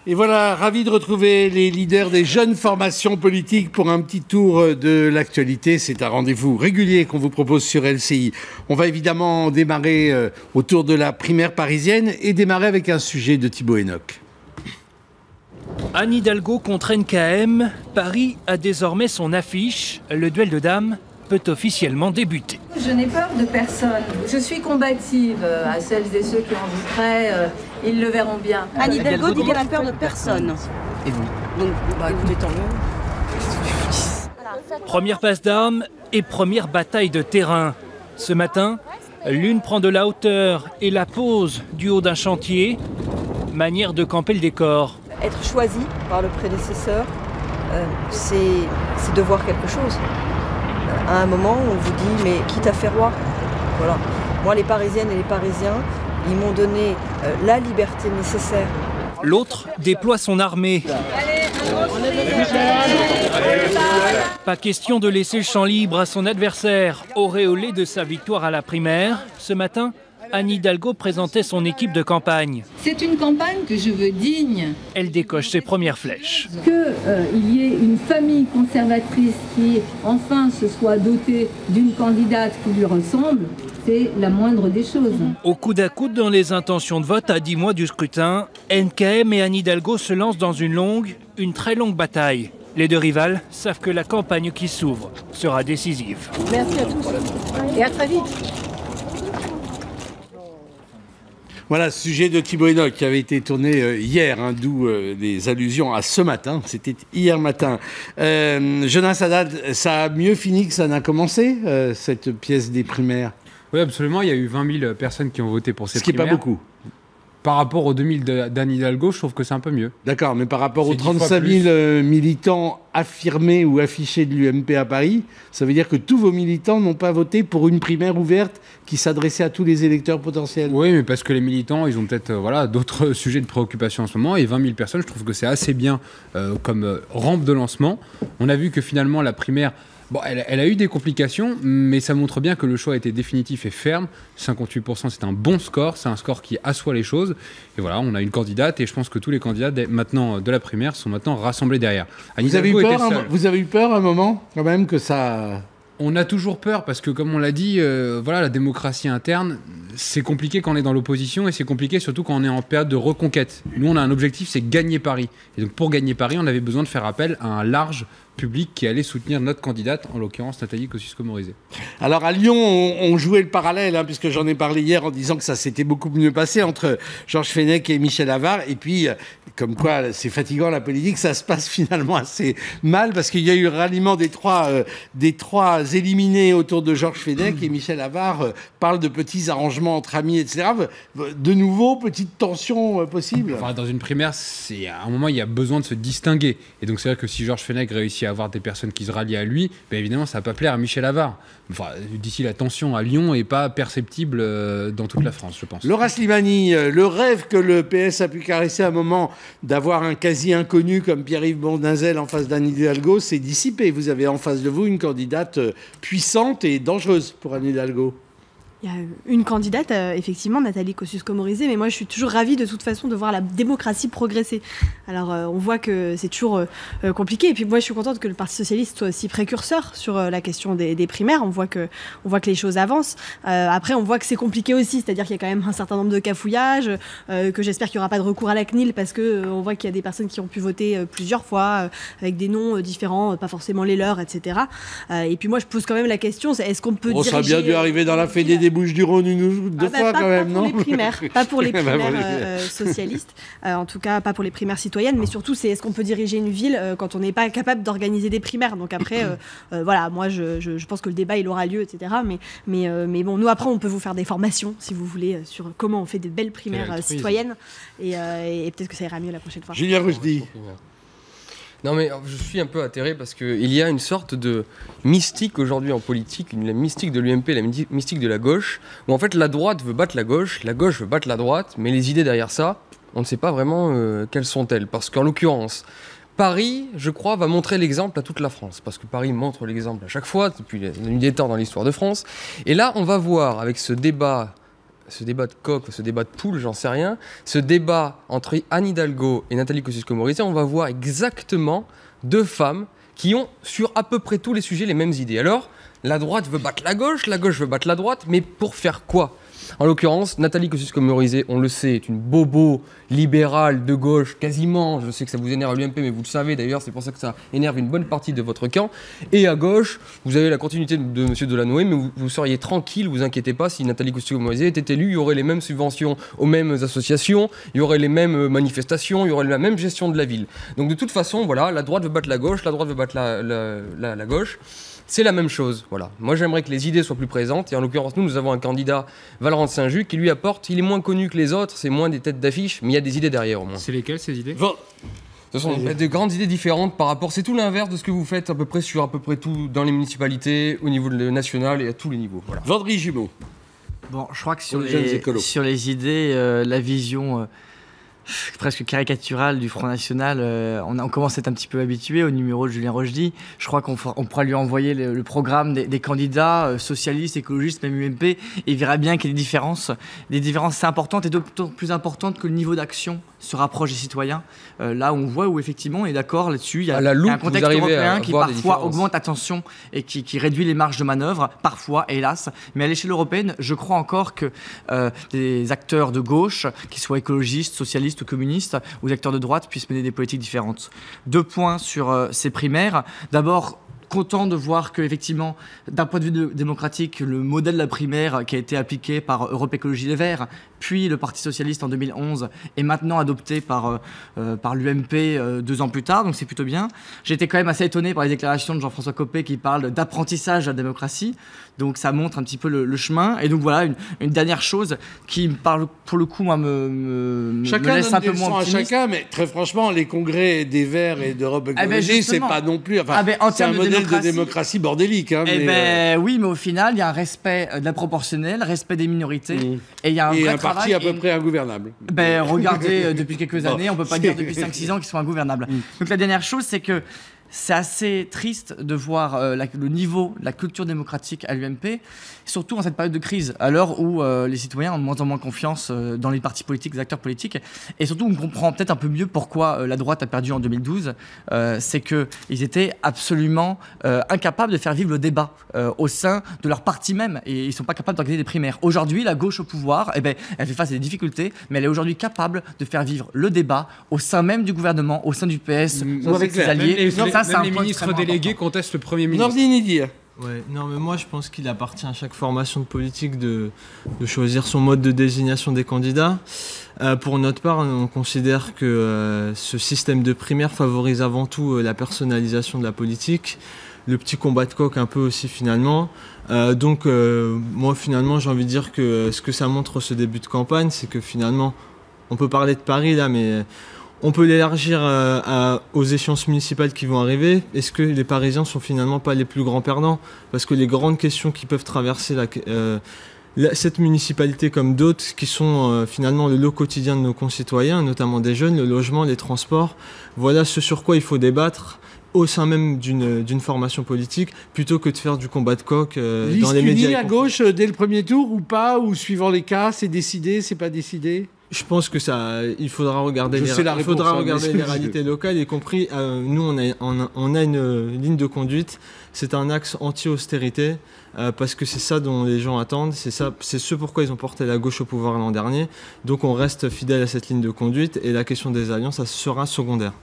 Et voilà, ravi de retrouver les leaders des jeunes formations politiques pour un petit tour de l'actualité. C'est un rendez-vous régulier qu'on vous propose sur LCI. On va évidemment démarrer autour de la primaire parisienne et démarrer avec un sujet de Thibaut Hennock. Anne Hidalgo contre NKM. Paris a désormais son affiche. Le duel de dames peut officiellement débuter. Je n'ai peur de personne. Je suis combative. À celles et ceux qui en douteraient, ils le verront bien. Anne Hidalgo dit qu'elle a peur de personne. Et oui. Donc, écoutez, tant mieux. Première passe d'armes et première bataille de terrain. Ce matin, l'une prend de la hauteur et la pose du haut d'un chantier. Manière de camper le décor. Être choisi par le prédécesseur, c'est de voir quelque chose. À un moment, on vous dit, mais qui t'a fait roi? Voilà. Moi, les Parisiennes et les Parisiens, ils m'ont donné la liberté nécessaire. L'autre déploie son armée. Pas question de laisser le champ libre à son adversaire, auréolé de sa victoire à la primaire. Ce matin, Anne Hidalgo présentait son équipe de campagne. C'est une campagne que je veux digne. Elle décoche ses premières flèches. Qu'il y ait une famille conservatrice qui, enfin, se soit dotée d'une candidate qui lui ressemble, c'est la moindre des choses. Au coude à coude dans les intentions de vote à 10 mois du scrutin, NKM et Anne Hidalgo se lancent dans une très longue bataille. Les deux rivales savent que la campagne qui s'ouvre sera décisive. Merci à tous et à très vite. Voilà, ce sujet de Thibaut Hennock qui avait été tourné hier, d'où des allusions à ce matin. C'était hier matin. Jonas Haddad, ça a mieux fini que ça n'a commencé, cette pièce des primaires? Oui, absolument. Il y a eu 20 000 personnes qui ont voté pour ces primaires. Ce qui n'est pas beaucoup. Par rapport aux 2000 d'Anne Hidalgo, je trouve que c'est un peu mieux. D'accord, mais par rapport aux 35 000 militants affirmés ou affichés de l'UMP à Paris, ça veut dire que tous vos militants n'ont pas voté pour une primaire ouverte qui s'adressait à tous les électeurs potentiels. Oui, mais parce que les militants, ils ont peut-être d'autres sujets de préoccupation en ce moment. Et 20 000 personnes, je trouve que c'est assez bien comme rampe de lancement. On a vu que finalement, la primaire... Bon, elle a eu des complications, mais ça montre bien que le choix a été définitif et ferme. 58%, c'est un bon score, c'est un score qui assoit les choses. Et voilà, on a une candidate, et je pense que tous les candidats maintenant de la primaire sont maintenant rassemblés derrière. Vous avez eu peur à un moment, quand même, que ça... On a toujours peur parce que, comme on l'a dit, la démocratie interne, c'est compliqué quand on est dans l'opposition et c'est compliqué surtout quand on est en période de reconquête. Nous, on a un objectif, c'est gagner Paris. Et donc, pour gagner Paris, on avait besoin de faire appel à un large public qui allait soutenir notre candidate, en l'occurrence Nathalie Kosciusko-Morizet. Alors à Lyon, on jouait le parallèle, puisque j'en ai parlé hier en disant que ça s'était beaucoup mieux passé entre Georges Fenech et Michel Avart. Et puis, comme quoi c'est fatigant la politique, ça se passe finalement assez mal, parce qu'il y a eu le ralliement des trois éliminés autour de Georges Fenech, et Michel Avart parle de petits arrangements entre amis, etc. De nouveau, petite tension possible. Enfin, dans une primaire, à un moment, il y a besoin de se distinguer. Et donc c'est vrai que si Georges Fenech réussit à avoir des personnes qui se rallient à lui, bien évidemment, ça ne va pas plaire à Michel Avart. Enfin, d'ici, la tension à Lyon n'est pas perceptible dans toute la France, je pense. Laura Slimani, le rêve que le PS a pu caresser à un moment d'avoir un quasi-inconnu comme Pierre-Yves Bourdinzel en face d'Anne Hidalgo s'est dissipé. Vous avez en face de vous une candidate puissante et dangereuse pour Anne Hidalgo. Il y a une candidate, effectivement, Nathalie Kosciusko-Morizet, mais moi je suis toujours ravie de toute façon de voir la démocratie progresser. Alors on voit que c'est toujours compliqué, et puis moi je suis contente que le Parti Socialiste soit aussi précurseur sur la question des primaires. On voit que les choses avancent. Après on voit que c'est compliqué aussi, c'est-à-dire qu'il y a quand même un certain nombre de cafouillages, que j'espère qu'il n'y aura pas de recours à la CNIL, parce qu'on voit qu'il y a des personnes qui ont pu voter plusieurs fois, avec des noms différents, pas forcément les leurs, etc. Et puis moi je pose quand même la question, est-ce qu'on peut diriger... Ça a bien dû arriver dans la Fédé des Bouches-du-Rhône une ou deux fois quand même, non? Pas pour les primaires socialistes, en tout cas pas pour les primaires citoyennes, mais surtout c'est est-ce qu'on peut diriger une ville quand on n'est pas capable d'organiser des primaires. Donc après, moi je pense que le débat il aura lieu, etc. Mais bon, nous après on peut vous faire des formations si vous voulez sur comment on fait des belles primaires citoyennes et peut-être que ça ira mieux la prochaine fois. Julien Rochdy. Non mais je suis un peu atterré parce qu'il y a une sorte de mystique aujourd'hui en politique, la mystique de l'UMP, la mystique de la gauche, où en fait la droite veut battre la gauche veut battre la droite, mais les idées derrière ça, on ne sait pas vraiment quelles sont-elles. Parce qu'en l'occurrence, Paris, je crois, va montrer l'exemple à toute la France, parce que Paris montre l'exemple à chaque fois, depuis la nuit des temps dans l'histoire de France. Et là, on va voir avec ce débat ce débat de coq, ce débat de poule, j'en sais rien, ce débat entre Anne Hidalgo et Nathalie Kosciusko-Morizet, on va voir exactement deux femmes qui ont sur à peu près tous les sujets les mêmes idées. Alors, la droite veut battre la gauche veut battre la droite, mais pour faire quoi ? En l'occurrence, Nathalie Kosciusko-Morizet, on le sait, est une bobo libérale de gauche, quasiment. Je sais que ça vous énerve à l'UMP, mais vous le savez d'ailleurs, c'est pour ça que ça énerve une bonne partie de votre camp. Et à gauche, vous avez la continuité de M. Delanoë, mais vous seriez tranquille, vous inquiétez pas, si Nathalie Kosciusko-Morizet était élue, il y aurait les mêmes subventions aux mêmes associations, il y aurait les mêmes manifestations, il y aurait la même gestion de la ville. Donc de toute façon, voilà, la droite veut battre la gauche, la droite veut battre la gauche. C'est la même chose, voilà. Moi, j'aimerais que les idées soient plus présentes. Et en l'occurrence, nous avons un candidat, Valorant de Saint-Just, qui lui apporte, il est moins connu que les autres, c'est moins des têtes d'affiche, mais il y a des idées derrière au moins. C'est lesquelles ces idées ? Ce sont des grandes idées différentes par rapport, c'est tout l'inverse de ce que vous faites à peu près sur à peu près tout dans les municipalités, au niveau national et à tous les niveaux. Voilà. Vendry Jumeau. Bon, je crois que sur les idées, la vision presque caricaturale du Front National, on commence à être un petit peu habitué au numéro de Julien Rochdy. Je crois qu'on pourra lui envoyer le programme des candidats socialistes, écologistes, même UMP, et il verra bien qu'il y a des différences assez importantes et d'autant plus importantes que le niveau d'action se rapproche des citoyens. Là où on voit où effectivement on est d'accord là-dessus, il y a un contexte européen qui parfois augmente la tension et qui réduit les marges de manœuvre, parfois, hélas. Mais à l'échelle européenne, je crois encore que des acteurs de gauche, qu'ils soient écologistes, socialistes ou communistes, ou des acteurs de droite, puissent mener des politiques différentes. 2 points sur ces primaires. D'abord, content de voir que, effectivement, d'un point de vue démocratique, le modèle de la primaire qui a été appliqué par Europe Écologie Les Verts, puis le Parti Socialiste en 2011, est maintenant adopté par l'UMP 2 ans plus tard, donc c'est plutôt bien. J'ai été quand même assez étonné par les déclarations de Jean-François Copé qui parle d'apprentissage de la démocratie, donc ça montre un petit peu le chemin. Et donc voilà, une dernière chose qui me parle, pour le coup, moi, me laisse un peu moins optimiste. Chacun, mais très franchement, les congrès des Verts et d'Europe Écologie, c'est pas non plus... Enfin, c'est un modèle de démocratie bordélique. Hein, oui, mais au final, il y a un respect de la proportionnelle, respect des minorités, et il y a un vrai travail. Parti à peu près ingouvernable. Regardez, depuis quelques années, on ne peut pas dire depuis 5-6 ans qu'ils sont ingouvernables. Donc la dernière chose, c'est que c'est assez triste de voir le niveau, la culture démocratique à l'UMP, surtout en cette période de crise, à l'heure où les citoyens ont de moins en moins confiance dans les partis politiques, les acteurs politiques, et surtout on comprend peut-être un peu mieux pourquoi la droite a perdu en 2012, c'est qu'ils étaient absolument incapables de faire vivre le débat au sein de leur parti même, et ils ne sont pas capables d'organiser des primaires. Aujourd'hui, la gauche au pouvoir, elle fait face à des difficultés, mais elle est aujourd'hui capable de faire vivre le débat au sein même du gouvernement, au sein du PS, ou avec ses alliés. Même les ministres délégués contestent le Premier ministre. Ouais, non, mais moi je pense qu'il appartient à chaque formation de politique de choisir son mode de désignation des candidats. Pour notre part, on considère que ce système de primaire favorise avant tout la personnalisation de la politique, le petit combat de coq un peu aussi finalement. Donc moi finalement j'ai envie de dire que ce que ça montre ce début de campagne, c'est que finalement, on peut parler de Paris là, mais... on peut l'élargir aux échéances municipales qui vont arriver. Est-ce que les Parisiens sont finalement pas les plus grands perdants ? Parce que les grandes questions qui peuvent traverser cette municipalité comme d'autres, qui sont finalement le lot quotidien de nos concitoyens, notamment des jeunes, le logement, les transports, voilà ce sur quoi il faut débattre au sein même d'une formation politique, plutôt que de faire du combat de coq dans les médias. À gauche dès le premier tour ou pas ? Ou suivant les cas, c'est décidé, c'est pas décidé ? Je pense que il faudra regarder les réalités locales, y compris nous on a une ligne de conduite, c'est un axe anti-austérité parce que c'est ça dont les gens attendent, c'est ce pourquoi ils ont porté la gauche au pouvoir l'an dernier. Donc on reste fidèle à cette ligne de conduite et la question des alliances, ça sera secondaire.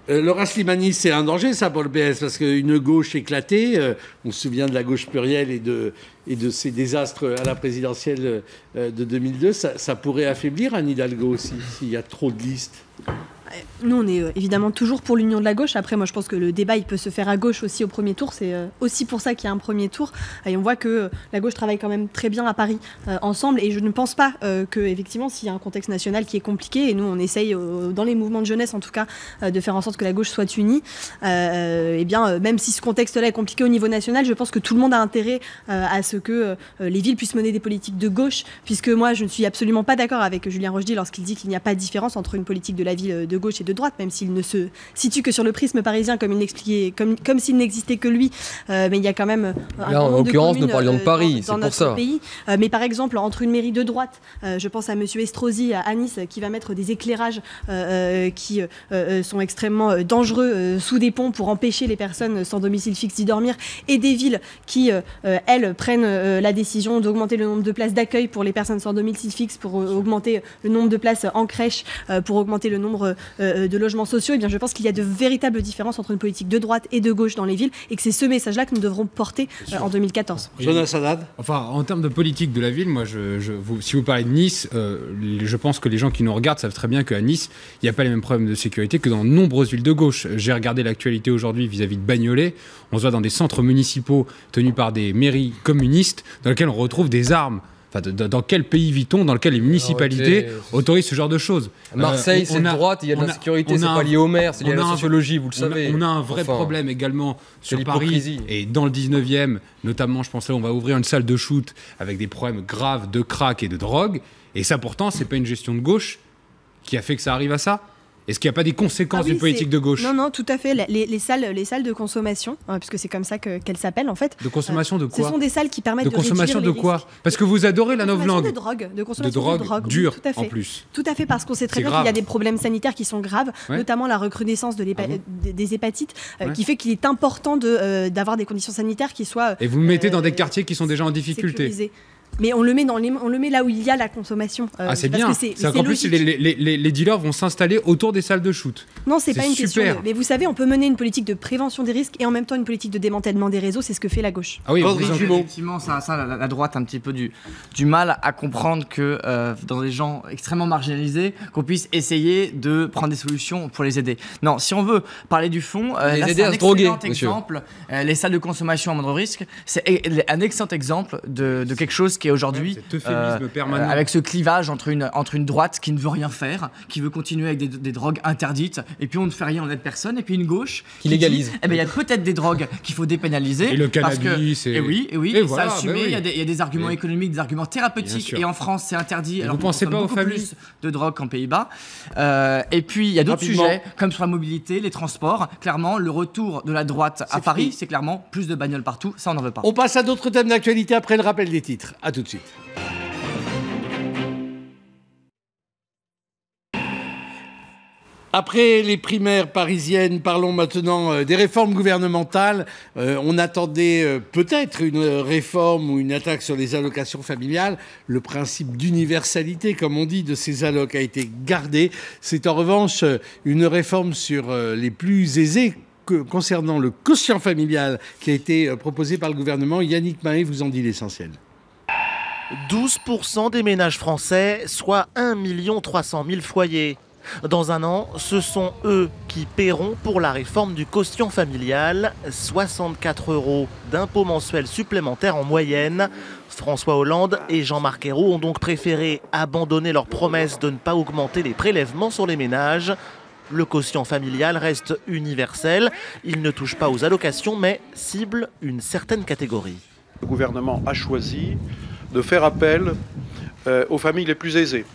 Laura Slimani, c'est un danger ça pour le PS, parce qu'une gauche éclatée, on se souvient de la gauche plurielle et de ses désastres à la présidentielle de 2002, ça pourrait affaiblir Anne Hidalgo aussi, s'il y a trop de listes. Nous, on est évidemment toujours pour l'union de la gauche. Après, moi, je pense que le débat, il peut se faire à gauche aussi au premier tour. C'est aussi pour ça qu'il y a un premier tour. Et on voit que la gauche travaille quand même très bien à Paris ensemble. Et je ne pense pas que, effectivement, s'il y a un contexte national qui est compliqué, et nous, on essaye, dans les mouvements de jeunesse en tout cas, de faire en sorte que la gauche soit unie, eh bien, même si ce contexte-là est compliqué au niveau national, je pense que tout le monde a intérêt à ce que les villes puissent mener des politiques de gauche, puisque moi, je ne suis absolument pas d'accord avec Julien Rochdy lorsqu'il dit qu'il n'y a pas de différence entre une politique de la ville de gauche gauche et de droite, même s'il ne se situe que sur le prisme parisien, comme il l'expliquait, comme s'il n'existait que lui. Mais il y a quand même un là, en l'occurrence, nous parlions de Paris, dans c'est notre pour ça. pays. Mais par exemple, entre une mairie de droite, je pense à Monsieur Estrosi à Nice, qui va mettre des éclairages qui sont extrêmement dangereux sous des ponts pour empêcher les personnes sans domicile fixe d'y dormir, et des villes qui, elles, prennent la décision d'augmenter le nombre de places d'accueil pour les personnes sans domicile fixe, pour augmenter le nombre de places en crèche, pour augmenter le nombre de logements sociaux. Eh bien, je pense qu'il y a de véritables différences entre une politique de droite et de gauche dans les villes, et que c'est ce message-là que nous devrons porter en 2014. Jonas Haddad. Enfin, en termes de politique de la ville, moi, si vous parlez de Nice, je pense que les gens qui nous regardent savent très bien qu'à Nice, il n'y a pas les mêmes problèmes de sécurité que dans de nombreuses villes de gauche. J'ai regardé l'actualité aujourd'hui vis-à-vis de Bagnolet. On se voit dans des centres municipaux tenus par des mairies communistes dans lesquels on retrouve des armes. Enfin, dans quel pays vit-on dans lequel les municipalités autorisent ce genre de choses? Marseille, c'est de droite, il y a de l'insécurité, c'est pas lié au maire, c'est lié à la sociologie, vous le savez. On a un vrai problème également sur Paris et dans le 19e, notamment, je pense là, on va ouvrir une salle de shoot avec des problèmes graves de crack et de drogue. Et ça, pourtant, c'est pas une gestion de gauche qui a fait que ça arrive à ça? Est-ce qu'il n'y a pas des conséquences d'une politique de gauche? Non, tout à fait. Les salles de consommation, puisque c'est comme ça qu'elles s'appellent en fait. De consommation de quoi? Ce sont des salles qui permettent de consommation de quoi? Parce que vous adorez la novlangue. De consommation de drogue dure, oui, tout à fait. en plus. Tout à fait, parce qu'on sait très bien qu'il y a des problèmes sanitaires qui sont graves, notamment la recrudescence des hépatites, qui fait qu'il est important d'avoir des conditions sanitaires qui soient... Et vous le mettez dans des quartiers qui sont déjà en difficulté. Sécurisés. Mais on le met là où il y a la consommation. C'est bien. C'est qu'en plus, les dealers vont s'installer autour des salles de shoot. Non, c'est pas une question. Mais vous savez, on peut mener une politique de prévention des risques et en même temps une politique de démantèlement des réseaux. C'est ce que fait la gauche. Ah oui, effectivement, la droite a un petit peu du mal à comprendre que dans des gens extrêmement marginalisés, qu'on puisse essayer de prendre des solutions pour les aider. Non, si on veut parler du fond, les aider à se droguer, exemple. Les salles de consommation à moindre risque, c'est un excellent exemple de quelque chose qui est aujourd'hui avec ce clivage entre une droite qui ne veut rien faire, qui veut continuer avec des drogues interdites, et puis on ne fait rien, on n'aide personne, et puis une gauche qui légalise. Il y a peut-être des drogues qu'il faut dépénaliser. Et le cannabis. Et oui, ça assumé. Il y a des arguments économiques, des arguments thérapeutiques, et en France c'est interdit. Alors vous pensez pas aux familles plus de drogue qu'en Pays-Bas. Et puis il y a d'autres sujets comme sur la mobilité, les transports. Clairement, le retour de la droite à Paris, c'est clairement plus de bagnoles partout. Ça, on n'en veut pas. On passe à d'autres thèmes d'actualité après le rappel des titres. À tout de suite. Après les primaires parisiennes, parlons maintenant des réformes gouvernementales. On attendait peut-être une réforme ou une attaque sur les allocations familiales. Le principe d'universalité, comme on dit, de ces allocs a été gardé. C'est en revanche une réforme sur les plus aisés concernant le quotient familial qui a été proposé par le gouvernement. Yannick Mahé vous en dit l'essentiel. 12% des ménages français, soit 1 300 000 foyers. Dans un an, ce sont eux qui paieront pour la réforme du quotient familial, 64 € d'impôts mensuels supplémentaires en moyenne. François Hollande et Jean-Marc Ayrault ont donc préféré abandonner leur promesse de ne pas augmenter les prélèvements sur les ménages. Le quotient familial reste universel, il ne touche pas aux allocations mais cible une certaine catégorie. Le gouvernement a choisi de faire appel aux familles les plus aisées,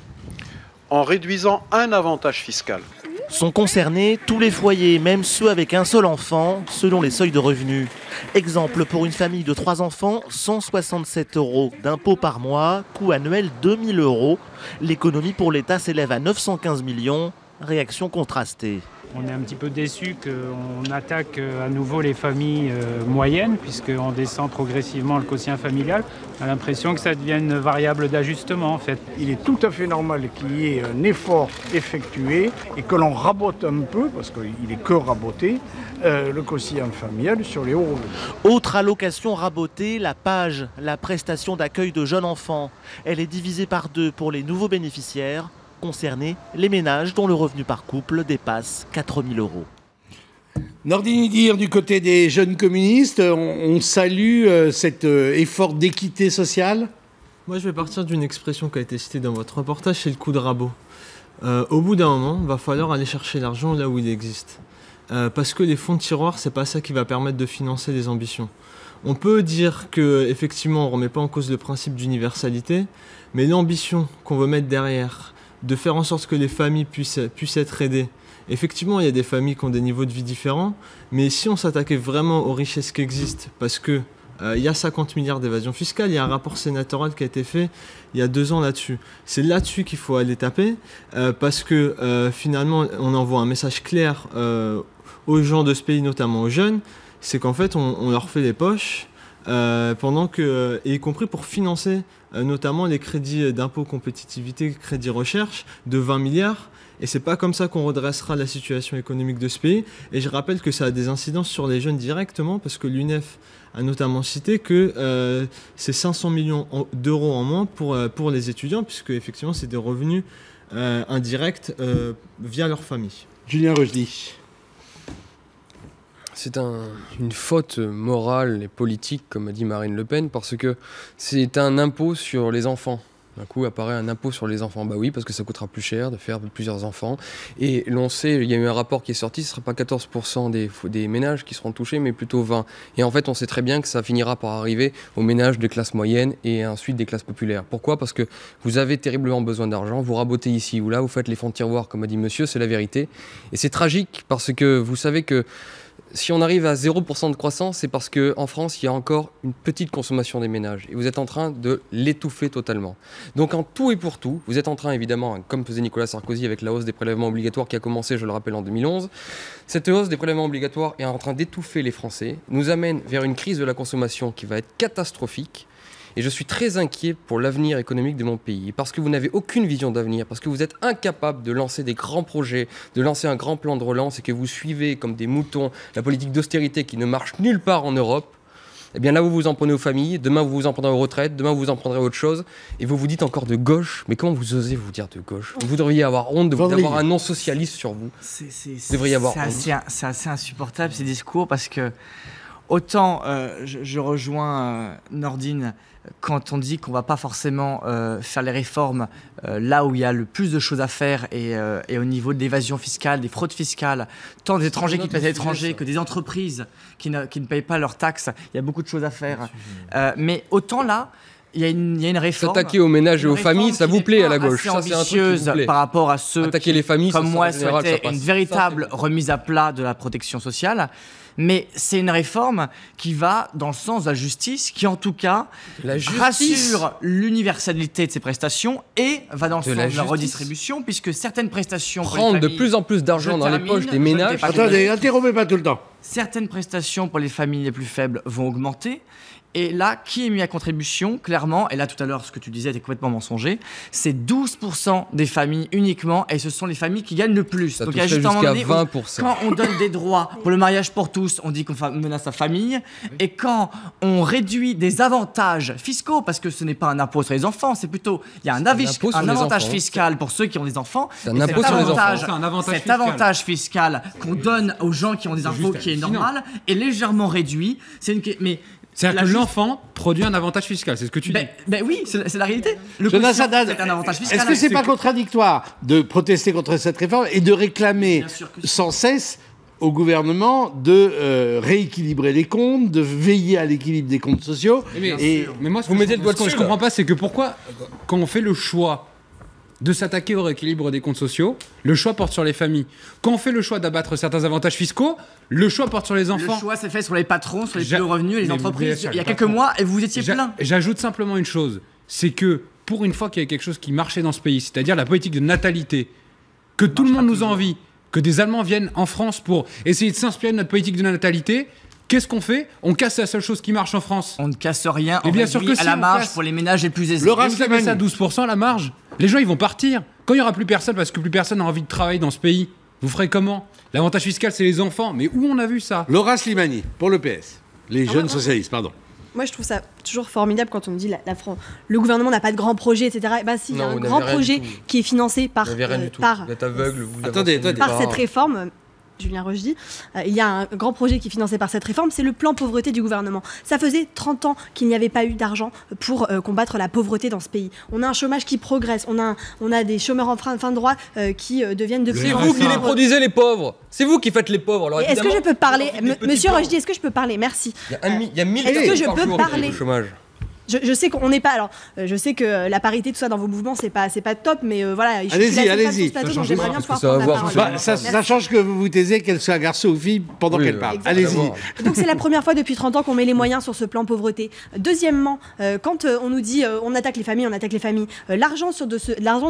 en réduisant un avantage fiscal. Sont concernés tous les foyers, même ceux avec un seul enfant, selon les seuils de revenus. Exemple, pour une famille de 3 enfants, 167 € d'impôts par mois, coût annuel 2 000 €. L'économie pour l'État s'élève à 915 millions. Réaction contrastée. On est un petit peu déçus qu'on attaque à nouveau les familles moyennes, puisqu'on descend progressivement le quotient familial. On a l'impression que ça devient une variable d'ajustement en fait. Il est tout à fait normal qu'il y ait un effort effectué et que l'on rabote un peu, parce qu'il est que raboté, le quotient familial sur les hauts revenus. Autre allocation rabotée, la PAJE, la prestation d'accueil de jeunes enfants. Elle est divisée par 2 pour les nouveaux bénéficiaires. Concernés les ménages dont le revenu par couple dépasse 4 000 €. Nordine Idir, du côté des jeunes communistes, on salue cet effort d'équité sociale. Moi, je vais partir d'une expression qui a été citée dans votre reportage, c'est le coup de rabot. Au bout d'un moment, il va falloir aller chercher l'argent là où il existe. Parce que les fonds de tiroir, c'est pas ça qui va permettre de financer les ambitions. On peut dire qu'effectivement, on ne remet pas en cause le principe d'universalité, mais l'ambition qu'on veut mettre derrière, de faire en sorte que les familles puissent être aidées. Effectivement, il y a des familles qui ont des niveaux de vie différents, mais si on s'attaquait vraiment aux richesses qui existent, parce que il y a 50 milliards d'évasion fiscale, il y a un rapport sénatorial qui a été fait il y a 2 ans là-dessus. C'est là-dessus qu'il faut aller taper, parce que finalement, on envoie un message clair aux gens de ce pays, notamment aux jeunes, c'est qu'en fait, on leur fait les poches, pendant que, y compris pour financer notamment les crédits d'impôt compétitivité, crédits recherche de 20 milliards. Et c'est pas comme ça qu'on redressera la situation économique de ce pays. Et je rappelle que ça a des incidences sur les jeunes directement, parce que l'UNEF a notamment cité que c'est 500 millions d'euros en moins pour les étudiants, puisque effectivement c'est des revenus indirects via leur famille. Julien Rochdy. C'est une faute morale et politique, comme a dit Marine Le Pen, parce que c'est un impôt sur les enfants. D'un coup apparaît un impôt sur les enfants. Bah oui, parce que ça coûtera plus cher de faire plusieurs enfants. Et l'on sait, il y a eu un rapport qui est sorti, ce ne sera pas 14% des ménages qui seront touchés, mais plutôt 20%. Et en fait, on sait très bien que ça finira par arriver aux ménages de classe moyenne et ensuite des classes populaires. Pourquoi ? Parce que vous avez terriblement besoin d'argent, vous rabotez ici ou là, vous faites les fonds de tiroir, comme a dit monsieur, c'est la vérité. Et c'est tragique, parce que vous savez que si on arrive à 0% de croissance, c'est parce qu'en France, il y a encore une petite consommation des ménages. Et vous êtes en train de l'étouffer totalement. Donc en tout et pour tout, vous êtes en train, évidemment, comme faisait Nicolas Sarkozy avec la hausse des prélèvements obligatoires qui a commencé, je le rappelle, en 2011, cette hausse des prélèvements obligatoires est en train d'étouffer les Français, nous amène vers une crise de la consommation qui va être catastrophique. Et je suis très inquiet pour l'avenir économique de mon pays. Parce que vous n'avez aucune vision d'avenir, parce que vous êtes incapable de lancer des grands projets, de lancer un grand plan de relance et que vous suivez comme des moutons la politique d'austérité qui ne marche nulle part en Europe, eh bien là vous vous en prenez aux familles, demain vous vous en prendrez aux retraites, demain vous vous en prendrez à autre chose, et vous vous dites encore de gauche. Mais comment vous osez vous dire de gauche ? Vous devriez avoir honte d'avoir un nom socialiste sur vous. Vous devriez avoir honte. C'est assez insupportable ces discours, parce que autant je rejoins Nordine quand on dit qu'on ne va pas forcément faire les réformes là où il y a le plus de choses à faire, et au niveau de l'évasion fiscale, des fraudes fiscales, tant des étrangers qui payent à l'étranger que des entreprises qui ne payent pas leurs taxes, il y a beaucoup de choses à faire. Mais autant là, il y a une réforme. S'attaquer aux ménages et aux familles, ça vous plaît à la gauche. Ça, c'est ambitieuse par rapport à ceux attaquer les familles, comme moi, souhaitaient une véritable remise à plat de la protection sociale. Mais c'est une réforme qui va dans le sens de la justice, qui en tout cas rassure l'universalité de ces prestations et va dans le sens de la redistribution, puisque certaines prestations prendre de plus en plus d'argent dans les poches des ménages. Attendez, interrompez pas tout le temps. Certaines prestations pour les familles les plus faibles vont augmenter. Et là, qui est mis à contribution, clairement, et là tout à l'heure ce que tu disais était complètement mensonger, c'est 12% des familles uniquement, et ce sont les familles qui gagnent le plus. Ça. Donc il y a juste un moment donné où, quand on donne des droits pour le mariage pour tous, on dit qu'on menace sa famille, et quand on réduit des avantages fiscaux, parce que ce n'est pas un impôt sur les enfants, c'est plutôt, il y a un avantage fiscal pour ceux qui ont des enfants, c'est un impôt sur les enfants. Cet avantage fiscal qu'on donne aux gens qui ont des impôts, qui est normal, est légèrement réduit. C'est-à-dire que l'enfant produit un avantage fiscal, c'est ce que tu dis. Ben oui, c'est la réalité. Jonathan Haddad, c'est un avantage fiscal. Est-ce que c'est pas contradictoire de protester contre cette réforme et de réclamer sans cesse au gouvernement de rééquilibrer les comptes, de veiller à l'équilibre des comptes sociaux? Mais moi, vous mettez le doigt dessus. Je comprends pas, c'est que pourquoi, quand on fait le choix de s'attaquer au rééquilibre des comptes sociaux, le choix porte sur les familles. Quand on fait le choix d'abattre certains avantages fiscaux, le choix porte sur les enfants. Le choix s'est fait sur les patrons, sur les plus hauts revenus et les entreprises. Il y a quelques mois, et vous étiez plein. J'ajoute simplement une chose, c'est que pour une fois qu'il y a quelque chose qui marchait dans ce pays, c'est-à-dire la politique de natalité, que tout le monde nous envie, que des Allemands viennent en France pour essayer de s'inspirer de notre politique de natalité, qu'est-ce qu'on fait? On casse la seule chose qui marche en France. On ne casse rien, on réduit à la marge pour les ménages les plus aisés. Le reste, vous ça à 12% la marge. Les gens, ils vont partir. Quand il n'y aura plus personne, parce que plus personne n'a envie de travailler dans ce pays, vous ferez comment? L'avantage fiscal, c'est les enfants. Mais où on a vu ça? Laura Slimani, pour le PS. Les jeunes socialistes, pardon. Moi, je trouve ça toujours formidable quand on me dit le gouvernement n'a pas de grand projet, etc. Et ben, si, il y a un grand projet qui est financé par cette réforme. Julien Rochdy, il y a un grand projet qui est financé par cette réforme, c'est le plan pauvreté du gouvernement. Ça faisait 30 ans qu'il n'y avait pas eu d'argent pour combattre la pauvreté dans ce pays. On a un chômage qui progresse, on a des chômeurs en fin de droit qui deviennent de plus en plus... C'est vous qui les produisez, les pauvres. C'est vous qui faites les pauvres. Alors, est-ce que je peux parler Monsieur Rochdy, est-ce que je peux parler? Merci. Il y a 1000 est-ce que je peux parler? Chômage. Je sais qu'on n'est pas. Alors, je sais que la parité, tout ça dans vos mouvements, c'est pas top, mais voilà. Allez-y. J'aimerais bien pouvoir prendre la parole. Ça change que vous vous taisez, qu'elle soit garçon ou fille, pendant qu'elle parle. Allez-y. Donc c'est la première fois depuis 30 ans qu'on met les moyens sur ce plan pauvreté. Deuxièmement, quand on nous dit on attaque les familles, l'argent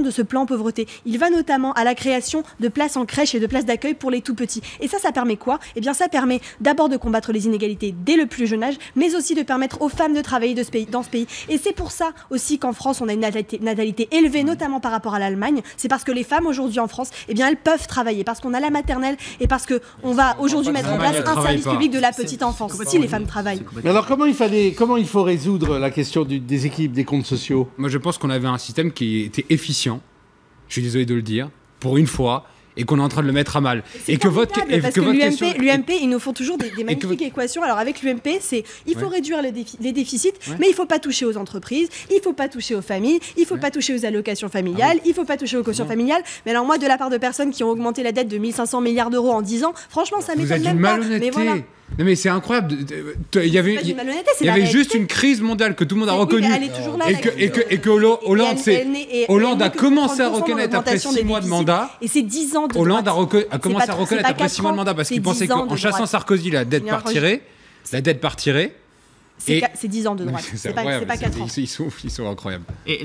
de ce plan pauvreté, il va notamment à la création de places en crèche et de places d'accueil pour les tout petits. Et ça permet quoi? Eh bien ça permet d'abord de combattre les inégalités dès le plus jeune âge, mais aussi de permettre aux femmes de travailler dans ce pays. Et c'est pour ça aussi qu'en France on a une natalité élevée, notamment par rapport à l'Allemagne. C'est parce que les femmes aujourd'hui en France, eh bien elles peuvent travailler, parce qu'on a la maternelle et parce qu'on va aujourd'hui mettre en place un service public de la petite enfance. Si les femmes travaillent. Mais alors comment il faut résoudre la question du déséquilibre des comptes sociaux? Moi je pense qu'on avait un système qui était efficient, je suis désolé de le dire, pour une fois, et qu'on est en train de le mettre à mal. Et que l'UMP, ils nous font toujours des magnifiques équations. Alors avec l'UMP, il faut réduire les déficits, mais il ne faut pas toucher aux entreprises, il ne faut pas toucher aux familles, il ne faut pas toucher aux allocations familiales, il ne faut pas toucher aux cautions familiales. Mais alors moi, de la part de personnes qui ont augmenté la dette de 1500 milliards d'euros en 10 ans, franchement, ça m'étonne même pas. Mais voilà. Non mais c'est incroyable. Il y avait juste une crise mondiale que tout le monde a reconnue. Et que Hollande a commencé à reconnaître après 6 mois de mandat. Et c'est 10 ans de Hollande a commencé à reconnaître après 6 mois de mandat parce qu'il pensait qu'en chassant Sarkozy, la dette partirait. C'est 10 ans de droite, c'est pas 4 ans. Ils sont incroyables. Et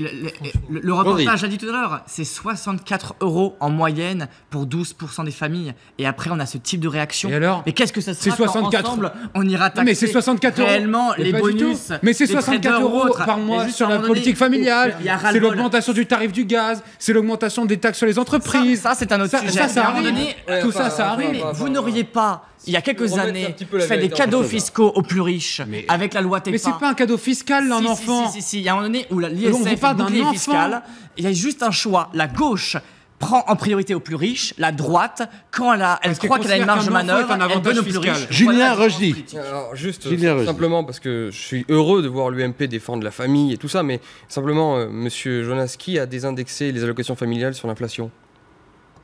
le reportage a dit tout à l'heure, c'est 64 € en moyenne pour 12% des familles. Et après, on a ce type de réaction. Et alors? Mais qu'est-ce que ça sera quand ensemble, on ira taxer mais c'est 64 réellement les bonus? Mais c'est 64 € par mois sur la politique familiale. C'est l'augmentation du tarif du gaz, c'est l'augmentation des taxes sur les entreprises. Ça c'est un autre sujet. Ça arrive. Tout ça arrive. Mais vous n'auriez pas, il y a quelques années, fait des cadeaux fiscaux aux plus riches avec la loi TEPA. Mais c'est pas un cadeau fiscal, un enfant. Si, il y a un moment donné où l'ISF est bouclier fiscal, il y a juste un choix. La gauche prend en priorité aux plus riches, la droite, quand elle croit qu'elle a une marge de manœuvre, elle donne aux plus riches. Julien Rochdy. Juste simplement parce que je suis heureux de voir l'UMP défendre la famille et tout ça, mais simplement, monsieur Jonas, qui a désindexé les allocations familiales sur l'inflation?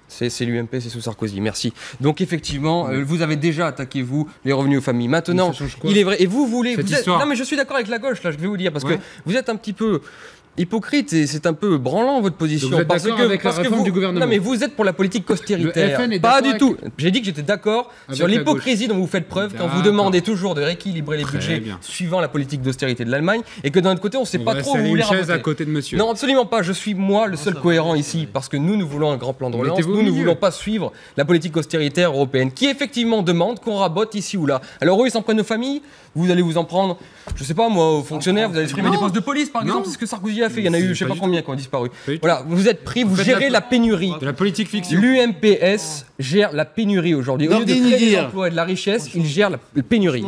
C'est l'UMP, c'est sous Sarkozy, merci. Donc effectivement, vous avez déjà attaqué, vous, les revenus aux familles. Maintenant, il est vrai, et vous voulez... Non mais je suis d'accord avec la gauche, là, je vais vous dire, parce que vous êtes un petit peu... hypocrite et c'est un peu branlant votre position. Donc vous êtes d'accord avec la réforme du gouvernement? Non mais vous êtes pour la politique austéritaire. Pas du tout. J'ai dit que j'étais d'accord sur l'hypocrisie dont vous faites preuve quand vous demandez toujours de rééquilibrer les budgets suivant la politique d'austérité de l'Allemagne et que d'un autre côté on sait pas trop où vous voulez raboter. À côté de monsieur. Non absolument pas. Je suis moi le seul cohérent ici parce que nous voulons un grand plan de relance. Nous ne voulons pas suivre la politique austéritaire européenne qui effectivement demande qu'on rabote ici ou là. Alors eux ils s'en prennent aux familles. Vous allez vous en prendre, je sais pas moi, aux fonctionnaires. Vous allez supprimer des postes de police par exemple. C'est ce que Sarkozy a fait. Il y en a eu je sais pas combien qui ont disparu. Voilà, vous êtes pris, vous gérez la pénurie. De la politique fiction. L'UMPS gère la pénurie aujourd'hui. Au lieu de créer des emplois et de la richesse, il gère la pénurie.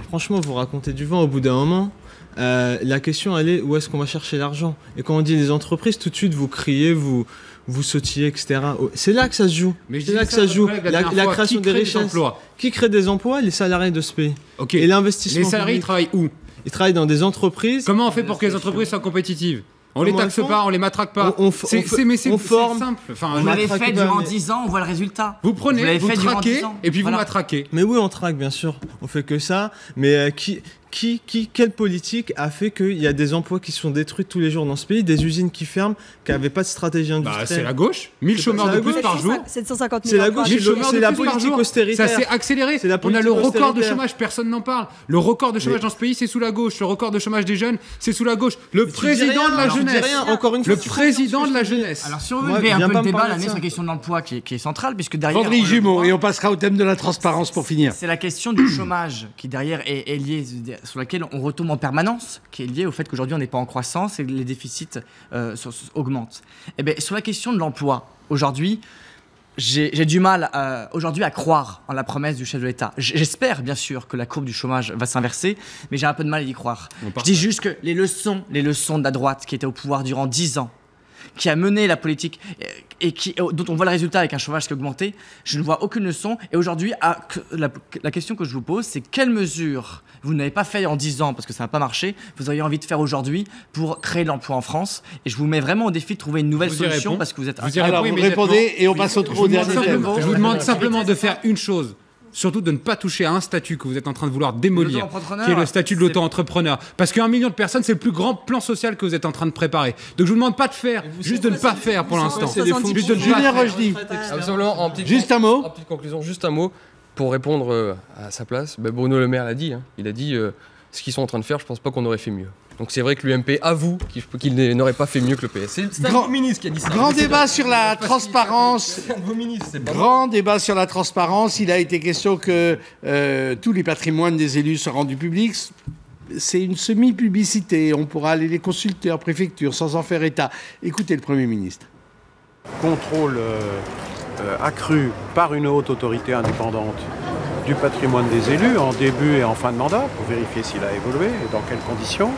Franchement, vous racontez du vent au bout d'un moment. La question, elle est où est-ce qu'on va chercher l'argent? Et quand on dit les entreprises, tout de suite, vous criez, vous sautillez, etc. C'est là que ça se joue. C'est là que ça se joue. La création des richesses. Qui crée des emplois? Les salariés de ce pays. Et l'investissement. Les salariés travaillent où? Ils travaillent dans des entreprises. Comment on fait pour que les entreprises soient compétitives? On les taxe pas, on les matraque pas. C'est simple. Enfin, on l'avait fait durant 10 ans, on voit le résultat. Vous prenez, vous traquez, et puis vous matraquez. Mais oui, on traque, bien sûr. On fait que ça. Mais quelle politique a fait qu'il y a des emplois qui sont détruits tous les jours dans ce pays, des usines qui ferment, qui n'avaient pas de stratégie industrielle? C'est la gauche. 1000 chômeurs de plus par jour. 750 000. C'est la gauche, c'est la politique austéritaire. Ça s'est accéléré. On a le record de chômage, personne n'en parle. Le record de chômage dans ce pays, c'est sous la gauche. Le record de chômage des jeunes, c'est sous la gauche. Le président de la jeunesse. Le président de la jeunesse. Alors si on veut lever un peu le débat l'année sur la question de l'emploi qui est centrale, puisque derrière... Vendredi Jumeau, et on passera au thème de la transparence pour finir. C'est la question du chômage qui derrière est liée, sur laquelle on retombe en permanence, qui est liée au fait qu'aujourd'hui on n'est pas en croissance et que les déficits augmentent. Et bien sur la question de l'emploi, aujourd'hui, j'ai du mal aujourd'hui à croire en la promesse du chef de l'État. J'espère bien sûr que la courbe du chômage va s'inverser, mais j'ai un peu de mal à y croire. Je dis juste que les leçons de la droite qui était au pouvoir durant 10 ans, qui a mené la politique et dont on voit le résultat avec un chômage qui a augmenté, je ne vois aucune leçon. Et aujourd'hui, la question que je vous pose, c'est quelles mesures vous n'avez pas fait en 10 ans parce que ça n'a pas marché, vous auriez envie de faire aujourd'hui pour créer de l'emploi en France. Et je vous mets vraiment au défi de trouver une nouvelle solution parce que vous êtes... Alors vous répondez et on passe au dernier thème. Je vous demande simplement de faire une chose. surtout de ne pas toucher à un statut que vous êtes en train de vouloir démolir, qui est le statut de l'auto-entrepreneur. Parce qu'1 million de personnes, c'est le plus grand plan social que vous êtes en train de préparer. Donc je vous demande pas de faire, juste de ne pas faire pour l'instant. Juste de Julien Rochdy. Juste un mot. En petite conclusion, juste un mot pour répondre à sa place. Bruno Le Maire l'a dit. Il a dit ce qu'ils sont en train de faire, je pense pas qu'on aurait fait mieux. Donc c'est vrai que l'UMP avoue qu'il n'aurait pas fait mieux que le PS. C'est un de vos ministres qui a dit ça. Grand débat sur la transparence. Grand débat sur la transparence. Il a été question que tous les patrimoines des élus soient rendus publics. C'est une semi-publicité. On pourra aller les consulter en préfecture sans en faire état. Écoutez le Premier ministre. Contrôle accru par une haute autorité indépendante du patrimoine des élus en début et en fin de mandat pour vérifier s'il a évolué et dans quelles conditions.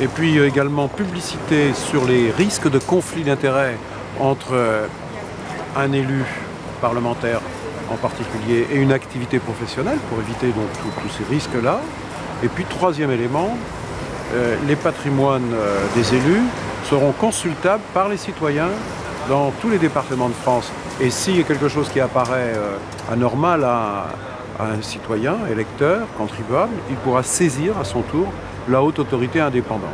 Et puis également publicité sur les risques de conflit d'intérêts entre un élu parlementaire en particulier et une activité professionnelle pour éviter donc tous ces risques-là. Et puis troisième élément, les patrimoines des élus seront consultables par les citoyens dans tous les départements de France. Et s'il y a quelque chose qui apparaît anormal à un citoyen, électeur, contribuable, il pourra saisir à son tour la haute autorité indépendante.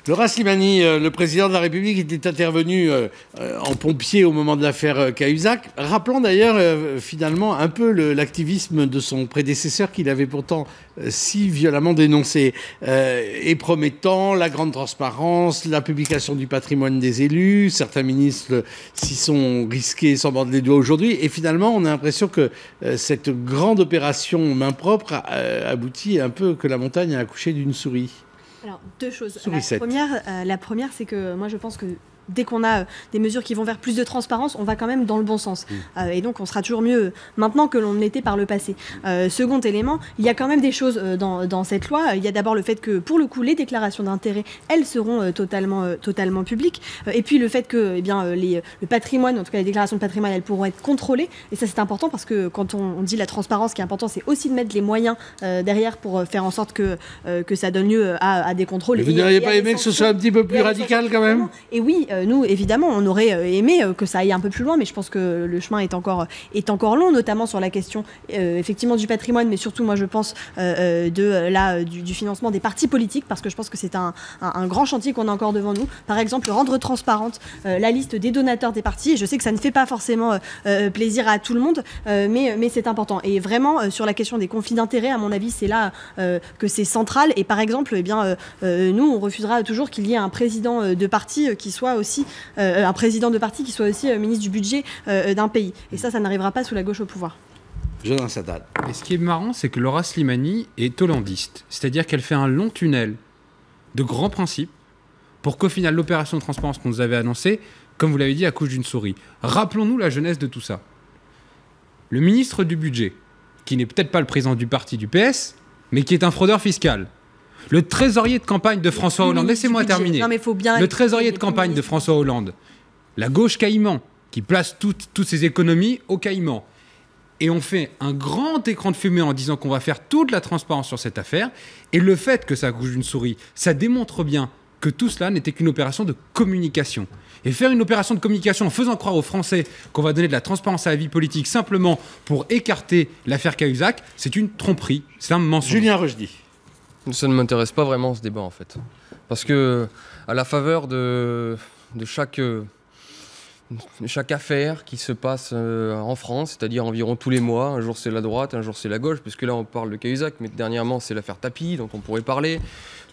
Laura Slimani, le président de la République, était intervenu en pompier au moment de l'affaire Cahuzac, rappelant d'ailleurs finalement un peu l'activisme de son prédécesseur qu'il avait pourtant si violemment dénoncé, et promettant la grande transparence, la publication du patrimoine des élus. Certains ministres s'y sont risqués sans mordre les doigts aujourd'hui, et finalement on a l'impression que cette grande opération main propre aboutit un peu que la montagne a accouché d'une souris. Alors, deux choses. La première, c'est que moi, je pense que dès qu'on a des mesures qui vont vers plus de transparence, on va quand même dans le bon sens. Et donc, on sera toujours mieux maintenant que l'on l'était par le passé. Second élément, il y a quand même des choses dans cette loi. Il y a d'abord le fait que, pour le coup, les déclarations d'intérêt, elles seront totalement publiques. Et puis, le fait que le patrimoine, en tout cas les déclarations de patrimoine, elles pourront être contrôlées. Et ça, c'est important parce que quand on dit la transparence, ce qui est important, c'est aussi de mettre les moyens derrière pour faire en sorte que ça donne lieu à des contrôles. Mais vous n'auriez pas aimé que ce soit un petit peu plus radical quand même ? Et oui, nous, évidemment, on aurait aimé que ça aille un peu plus loin, mais je pense que le chemin est encore long, notamment sur la question effectivement du patrimoine, mais surtout, moi, je pense du financement des partis politiques, parce que je pense que c'est un grand chantier qu'on a encore devant nous. Par exemple, rendre transparente la liste des donateurs des partis. Et je sais que ça ne fait pas forcément plaisir à tout le monde, mais c'est important. Et vraiment, sur la question des conflits d'intérêts, à mon avis, c'est là que c'est central. Et par exemple, nous, on refusera toujours qu'il y ait un président de parti qui soit aussi ministre du budget d'un pays. Et ça n'arrivera pas sous la gauche au pouvoir. Jonathan Sadat. Et ce qui est marrant, c'est que Laura Slimani est hollandiste. C'est-à-dire qu'elle fait un long tunnel de grands principes pour qu'au final, l'opération de transparence qu'on nous avait annoncée, comme vous l'avez dit, accouche d'une souris. Rappelons-nous la jeunesse de tout ça. Le ministre du budget, qui n'est peut-être pas le président du parti du PS, mais qui est un fraudeur fiscal. Le trésorier de campagne de François Hollande, laissez-moi terminer. Non, mais faut bien le trésorier de campagne de François Hollande, la gauche Caïman, qui place toutes ses économies au Caïman. Et on fait un grand écran de fumée en disant qu'on va faire toute la transparence sur cette affaire. Et le fait que ça accouche d'une souris, ça démontre bien que tout cela n'était qu'une opération de communication. Et faire une opération de communication en faisant croire aux Français qu'on va donner de la transparence à la vie politique simplement pour écarter l'affaire Cahuzac, c'est une tromperie, c'est un mensonge. Julien Rochdy. Ça ne m'intéresse pas vraiment ce débat en fait. Parce que à la faveur de chaque affaire qui se passe en France, c'est-à-dire environ tous les mois, un jour c'est la droite, un jour c'est la gauche, puisque là on parle de Cahuzac, mais dernièrement c'est l'affaire Tapie dont on pourrait parler.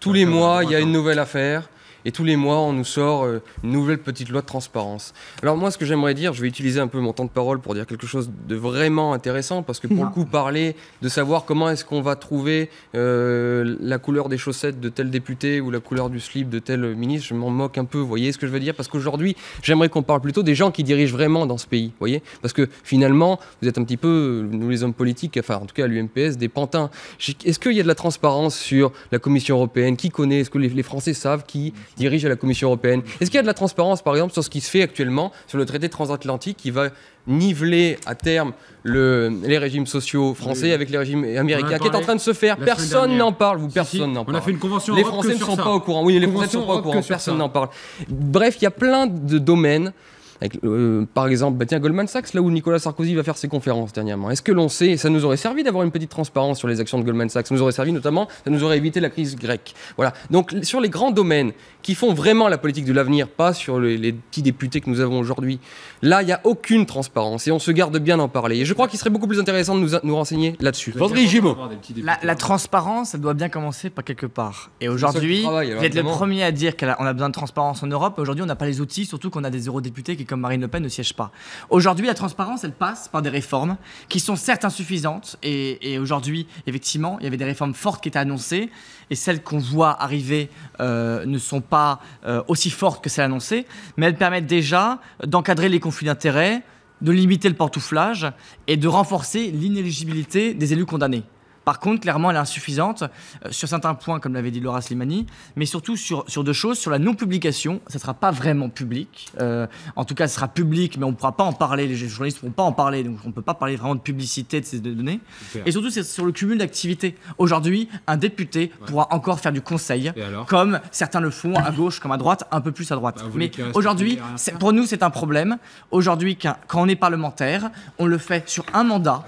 Tous les mois il y a une nouvelle affaire. Et tous les mois, on nous sort une nouvelle petite loi de transparence. Alors moi, ce que j'aimerais dire, je vais utiliser un peu mon temps de parole pour dire quelque chose de vraiment intéressant, parce que pour le coup, parler de savoir comment est-ce qu'on va trouver la couleur des chaussettes de tel député ou la couleur du slip de tel ministre, je m'en moque un peu, vous voyez ce que je veux dire ? Parce qu'aujourd'hui, j'aimerais qu'on parle plutôt des gens qui dirigent vraiment dans ce pays, vous voyez ? Parce que finalement, vous êtes un petit peu, nous les hommes politiques, enfin en tout cas à l'UMPS, des pantins. Est-ce qu'il y a de la transparence sur la Commission européenne ? Qui connaît ? Est-ce que les Français savent qui dirige à la Commission européenne? Est-ce qu'il y a de la transparence, par exemple, sur ce qui se fait actuellement sur le traité transatlantique qui va niveler à terme les régimes sociaux français avec les régimes américains, qui est en train de se faire? Personne n'en parle, personne n'en parle. On a fait une convention Les Français ne sont pas au courant. Oui, les Français ne sont pas au courant, personne n'en parle. Bref, il y a plein de domaines avec par exemple, tiens, Goldman Sachs, là où Nicolas Sarkozy va faire ses conférences dernièrement. Est-ce que l'on sait, ça nous aurait servi d'avoir une petite transparence sur les actions de Goldman Sachs, ça nous aurait servi notamment, ça nous aurait évité la crise grecque. Voilà. Donc sur les grands domaines qui font vraiment la politique de l'avenir, pas sur les petits députés que nous avons aujourd'hui, là, il n'y a aucune transparence et on se garde bien d'en parler. Et je crois qu'il serait beaucoup plus intéressant de nous renseigner là-dessus. Vendry Gibault. La transparence, elle doit bien commencer par quelque part. Et aujourd'hui, vous êtes le premier à dire qu'on a besoin de transparence en Europe. Aujourd'hui, on n'a pas les outils, surtout qu'on a des eurodéputés qui, comme Marine Le Pen, ne siègent pas. Aujourd'hui, la transparence, elle passe par des réformes qui sont certes insuffisantes. Et aujourd'hui, effectivement, il y avait des réformes fortes qui étaient annoncées. Et celles qu'on voit arriver ne sont pas aussi fortes que celles annoncées. Mais elles permettent déjà d'encadrer les conflits d'intérêts, de limiter le pantouflage et de renforcer l'inéligibilité des élus condamnés. Par contre, clairement, elle est insuffisante sur certains points, comme l'avait dit Laura Slimani, mais surtout sur deux choses. Sur la non-publication, ça ne sera pas vraiment public. En tout cas, ce sera public, mais on ne pourra pas en parler. Les journalistes ne pourront pas en parler, donc on ne peut pas parler vraiment de publicité de ces données. Super. Et surtout, c'est sur le cumul d'activités. Aujourd'hui, un député pourra encore faire du conseil, comme certains le font à gauche comme à droite, un peu plus à droite. Mais aujourd'hui, pour nous, c'est un problème. Aujourd'hui, quand on est parlementaire, on le fait sur un mandat,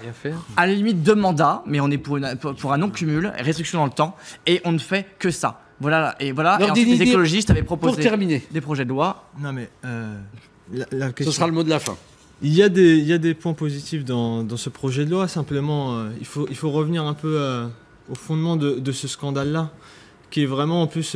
à la limite 2 mandats, mais on est pour un non-cumul, restriction dans le temps, et on ne fait que ça. Voilà, et ensuite, les écologistes avaient proposé des projets de loi. Non mais, la question... Ce sera le mot de la fin. Il y a des points positifs dans ce projet de loi, simplement, il faut revenir un peu au fondement de ce scandale-là, qui est vraiment, en plus,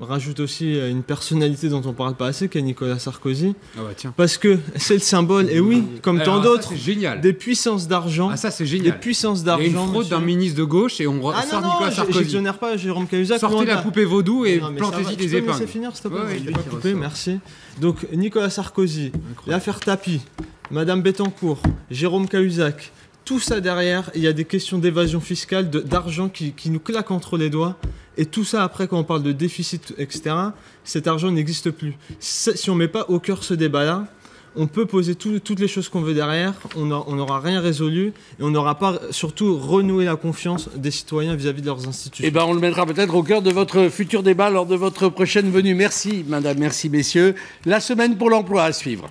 rajoute aussi une personnalité dont on ne parle pas assez, qui est Nicolas Sarkozy. Ah bah tiens. Parce que c'est le symbole, et oui, comme tant d'autres, génial. Des puissances d'argent. Ah ça c'est génial. Des puissances d'argent. Il y a une fraude d'un ministre de gauche et on sort Nicolas Sarkozy. J'exonère pas Jérôme Cahuzac. Sortez la poupée vaudou et plantez-y des épingles. Tu peux finir, s'il te plaît. Je vais pas couper, merci. Donc Nicolas Sarkozy, l'affaire Tapie, Madame Bettencourt, Jérôme Cahuzac. Tout ça derrière, il y a des questions d'évasion fiscale, d'argent qui nous claquent entre les doigts. Et tout ça, après, quand on parle de déficit, etc., cet argent n'existe plus. Si on ne met pas au cœur ce débat-là, on peut poser toutes les choses qu'on veut derrière, on n'aura rien résolu, et on n'aura pas, surtout, renoué la confiance des citoyens vis-à-vis de leurs institutions. Eh bien, on le mettra peut-être au cœur de votre futur débat lors de votre prochaine venue. Merci, madame, merci, messieurs. La semaine pour l'emploi à suivre.